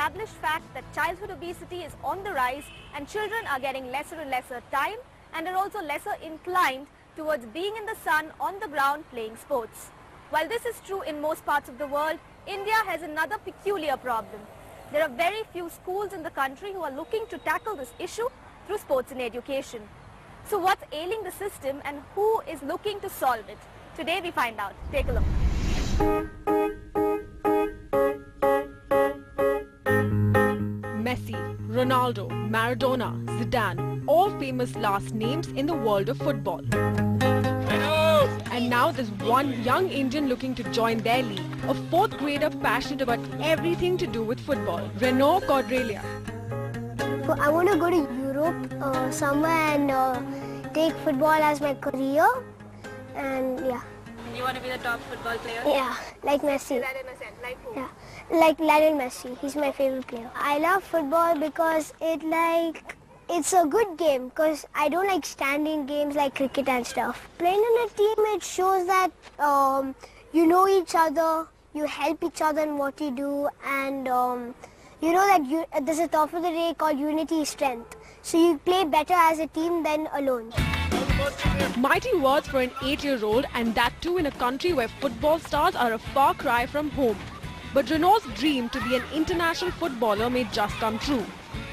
established fact that childhood obesity is on the rise and children are getting lesser and lesser time and are also lesser inclined towards being in the sun, on the ground, playing sports. While this is true in most parts of the world, India has another peculiar problem. There are very few schools in the country who are looking to tackle this issue through sports and education. So what's ailing the system and who is looking to solve it? Today we find out. Take a look. Messi, Ronaldo, Maradona, Zidane, all famous last names in the world of football. And now there's one young Indian looking to join their league, a fourth grader passionate about everything to do with football, Renaud Cordelia. I want to go to Europe somewhere and take football as my career, and yeah. You want to be the top football player? Yeah, like Messi. That in a sense, like who? Yeah, like Lionel Messi. He's my favorite player. I love football because it's a good game, because I don't like standing games like cricket and stuff. Playing in a team, it shows that you know each other, you help each other in what you do, and you know that there's a thought of the day called unity is strength. So you play better as a team than alone. Mighty words for an 8-year-old, and that too in a country where football stars are a far cry from home. But Renaud's dream to be an international footballer may just come true.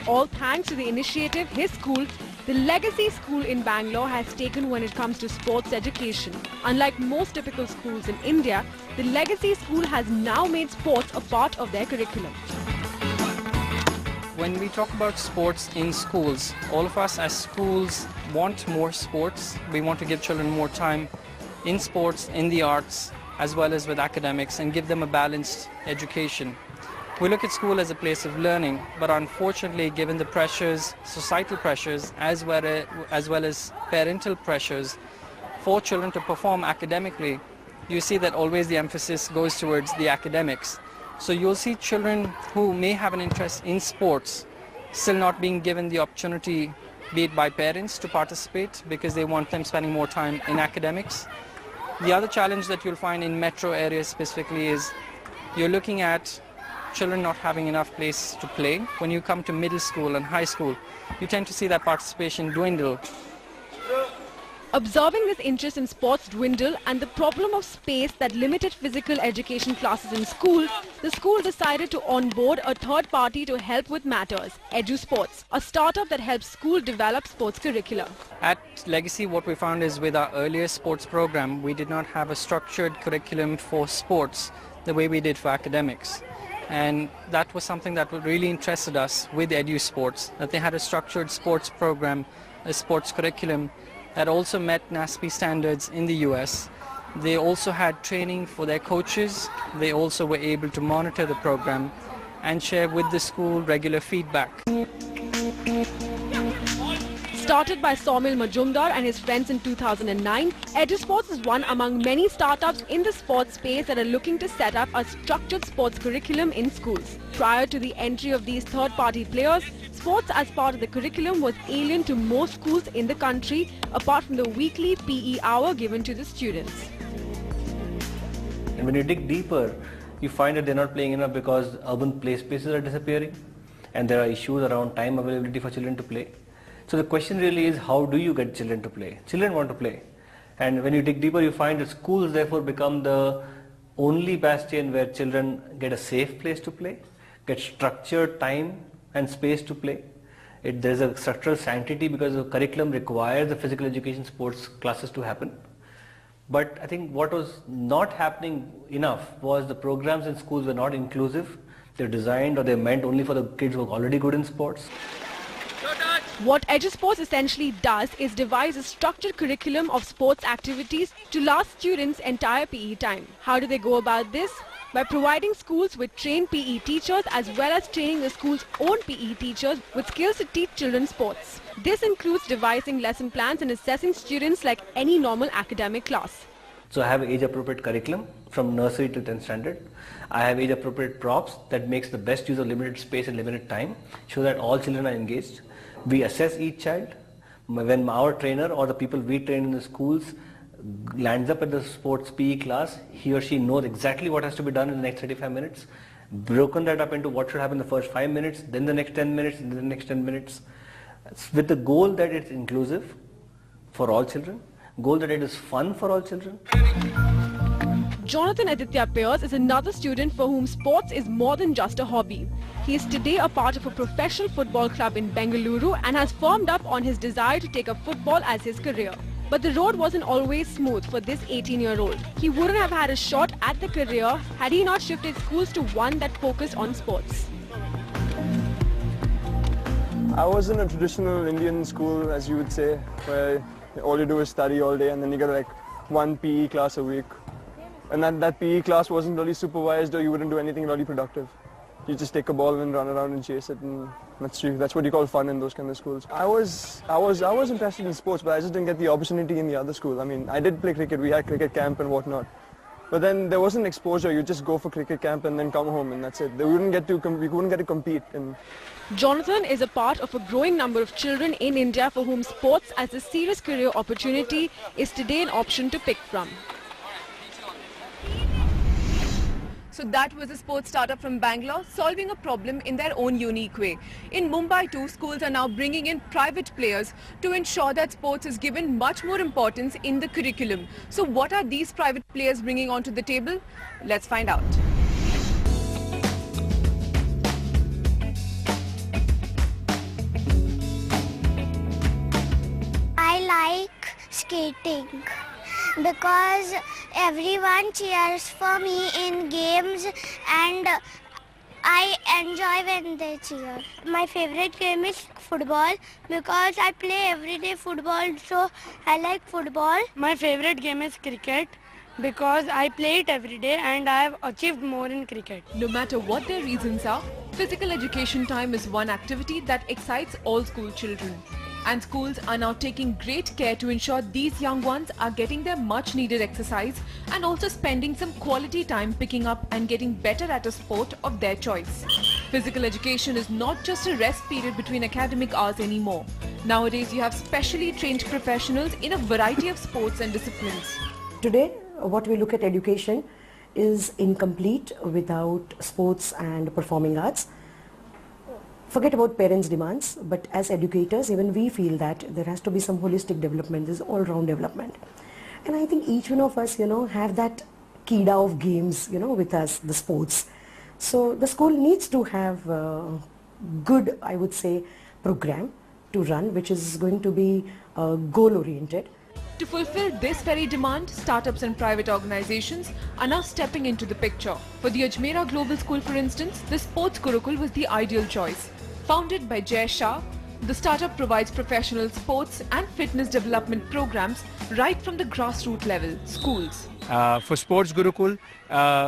All thanks to the initiative his school, the Legacy School in Bangalore, has taken when it comes to sports education. Unlike most typical schools in India, the Legacy School has now made sports a part of their curriculum. When we talk about sports in schools, all of us as schools want more sports. We want to give children more time in sports, in the arts, as well as with academics, and give them a balanced education. We look at school as a place of learning, but unfortunately, given the pressures, societal pressures, as well as parental pressures for children to perform academically, you see that always the emphasis goes towards the academics. So you'll see children who may have an interest in sports still not being given the opportunity, be it by parents, to participate because they want them spending more time in academics. The other challenge that you'll find in metro areas specifically is you're looking at children not having enough place to play. When you come to middle school and high school, you tend to see that participation dwindle. Observing this interest in sports dwindle and the problem of space that limited physical education classes in school, the school decided to onboard a third party to help with matters, EduSports, a startup that helps school develop sports curricula. At Legacy, what we found is with our earlier sports program, we did not have a structured curriculum for sports the way we did for academics. And that was something that really interested us with EduSports, that they had a structured sports program, a sports curriculum that also met NASP standards in the US. They also had training for their coaches. They also were able to monitor the program and share with the school regular feedback. Started by Saumil Majumdar and his friends in 2009, EduSports is one among many startups in the sports space that are looking to set up a structured sports curriculum in schools. Prior to the entry of these third-party players, sports as part of the curriculum was alien to most schools in the country, apart from the weekly PE hour given to the students. And when you dig deeper, you find that they're not playing enough because urban play spaces are disappearing and there are issues around time availability for children to play. So the question really is, how do you get children to play? Children want to play. And when you dig deeper, you find that schools therefore become the only bastion where children get a safe place to play, get structured time and space to play. There's a structural sanctity because the curriculum requires the physical education sports classes to happen. But I think what was not happening enough was the programs in schools were not inclusive. They're designed or they're meant only for the kids who are already good in sports. What EduSports essentially does is devise a structured curriculum of sports activities to last students' entire PE time. How do they go about this? By providing schools with trained PE teachers as well as training the school's own PE teachers with skills to teach children sports. This includes devising lesson plans and assessing students like any normal academic class. So I have age-appropriate curriculum from nursery to 10th standard. I have age-appropriate props that makes the best use of limited space and limited time, so that all children are engaged. We assess each child. When our trainer or the people we train in the schools lands up at the sports PE class, he or she knows exactly what has to be done in the next 35 minutes broken that up into what should happen in the first 5 minutes, then the next 10 minutes, then the next 10 minutes, with the goal that it's inclusive for all children, goal that it is fun for all children. Jonathan Aditya Pierce is another student for whom sports is more than just a hobby. He is today a part of a professional football club in Bengaluru and has firmed up on his desire to take up football as his career. But the road wasn't always smooth for this 18-year-old. He wouldn't have had a shot at the career had he not shifted schools to one that focused on sports. I was in a traditional Indian school, as you would say, where all you do is study all day and then you get like one PE class a week. And that PE class wasn't really supervised, or you wouldn't do anything really productive. You just take a ball and run around and chase it, and that's what you call fun in those kind of schools. I was interested in sports, but I just didn't get the opportunity in the other school. I mean, I did play cricket, we had cricket camp and whatnot. But then there wasn't exposure. You just go for cricket camp and then come home, and that's it. We wouldn't get to compete. And Jonathan is a part of a growing number of children in India for whom sports as a serious career opportunity is today an option to pick from. So that was a sports startup from Bangalore solving a problem in their own unique way. In Mumbai too, schools are now bringing in private players to ensure that sports is given much more importance in the curriculum. So what are these private players bringing onto the table? Let's find out. I like skating because everyone cheers for me in games and I enjoy when they cheer. My favorite game is football because I play everyday football, so I like football. My favorite game is cricket because I play it every day and I have achieved more in cricket. No matter what their reasons are, physical education time is one activity that excites all school children. And schools are now taking great care to ensure these young ones are getting their much needed exercise and also spending some quality time picking up and getting better at a sport of their choice. Physical education is not just a rest period between academic hours anymore. Nowadays you have specially trained professionals in a variety of sports and disciplines. Today, what we look at education is incomplete without sports and performing arts. Forget about parents' demands, but as educators, even we feel that there has to be some holistic development, this all-round development. And I think each one of us, have that kida of games, with us, the sports. So the school needs to have a good, I would say, program to run, which is going to be goal-oriented. To fulfill this very demand, startups and private organizations are now stepping into the picture. For the Ajmera Global School, for instance, the Sports Gurukul was the ideal choice. Founded by Jay Shah, the startup provides professional sports and fitness development programs right from the grassroots level, schools. For Sports Gurukul,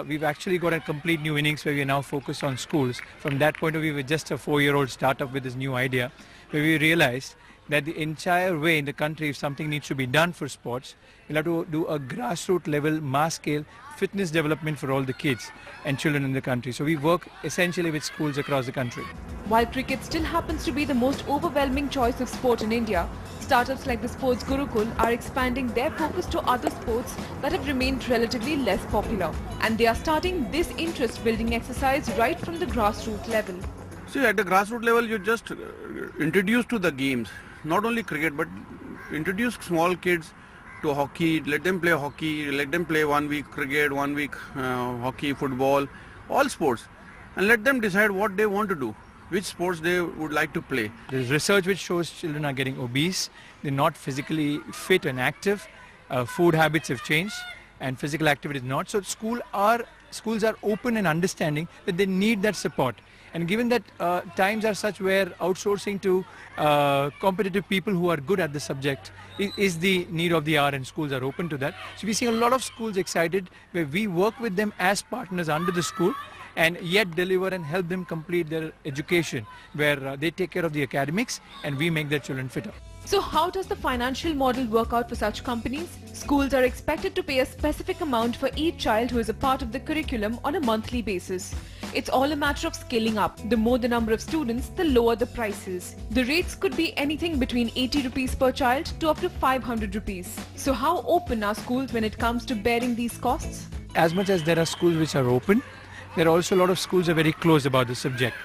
we've actually got a complete new innings where we are now focused on schools. From that point of view, we're just a 4-year-old startup with this new idea, where we realized that the entire way in the country, if something needs to be done for sports, we'll have to do a grassroots level, mass scale fitness development for all the kids and children in the country. So we work essentially with schools across the country. While cricket still happens to be the most overwhelming choice of sport in India, startups like the Sports Gurukul are expanding their focus to other sports that have remained relatively less popular. And they are starting this interest building exercise right from the grassroots level. See, at the grassroots level, you just introduce to the games. Not only cricket, but introduce small kids to hockey, let them play hockey, let them play 1 week cricket, 1 week hockey, football, all sports, and let them decide what they want to do, which sports they would like to play. There's research which shows children are getting obese, they're not physically fit and active, food habits have changed and physical activity is not. So schools are open and understanding that they need that support. And given that times are such where outsourcing to competitive people who are good at the subject is the need of the hour, and schools are open to that. So we see a lot of schools excited where we work with them as partners under the school and yet deliver and help them complete their education, where they take care of the academics and we make their children fitter. So how does the financial model work out for such companies? Schools are expected to pay a specific amount for each child who is a part of the curriculum on a monthly basis. It's all a matter of scaling up. The more the number of students, the lower the prices. The rates could be anything between 80 rupees per child to up to 500 rupees. So how open are schools when it comes to bearing these costs? As much as there are schools which are open, there are also a lot of schools are very close about the subject.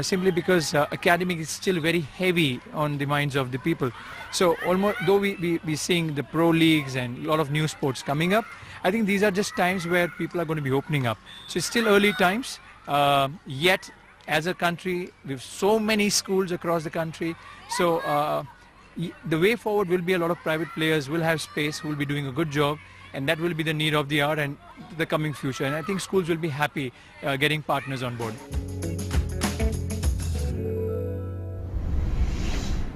Simply because academic is still very heavy on the minds of the people. So almost, though we seeing the pro leagues and a lot of new sports coming up, I think these are just times where people are going to be opening up. So it's still early times, yet as a country, we have so many schools across the country. So the way forward will be a lot of private players will have space, who will be doing a good job, and that will be the need of the hour and the coming future. And I think schools will be happy getting partners on board.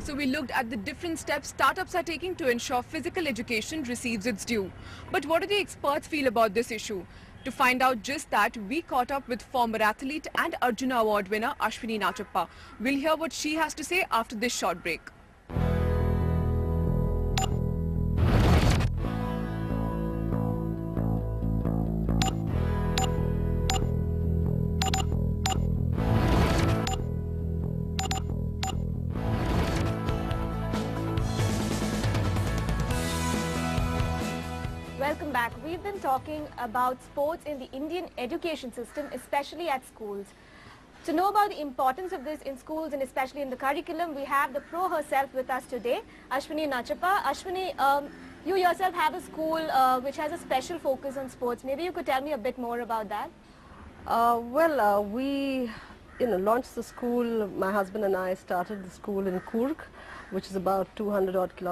So we looked at the different steps startups are taking to ensure physical education receives its due. But what do the experts feel about this issue? To find out just that, we caught up with former athlete and Arjuna Award winner Ashwini Nachappa. We'll hear what she has to say after this short break. Welcome back. We've been talking about sports in the Indian education system, especially at schools. To know about the importance of this in schools and especially in the curriculum, we have the pro herself with us today, Ashwini Nachappa. Ashwini, you yourself have a school which has a special focus on sports. Maybe you could tell me a bit more about that. We launched the school. My husband and I started the school in Coorg, which is about 200 odd kilometers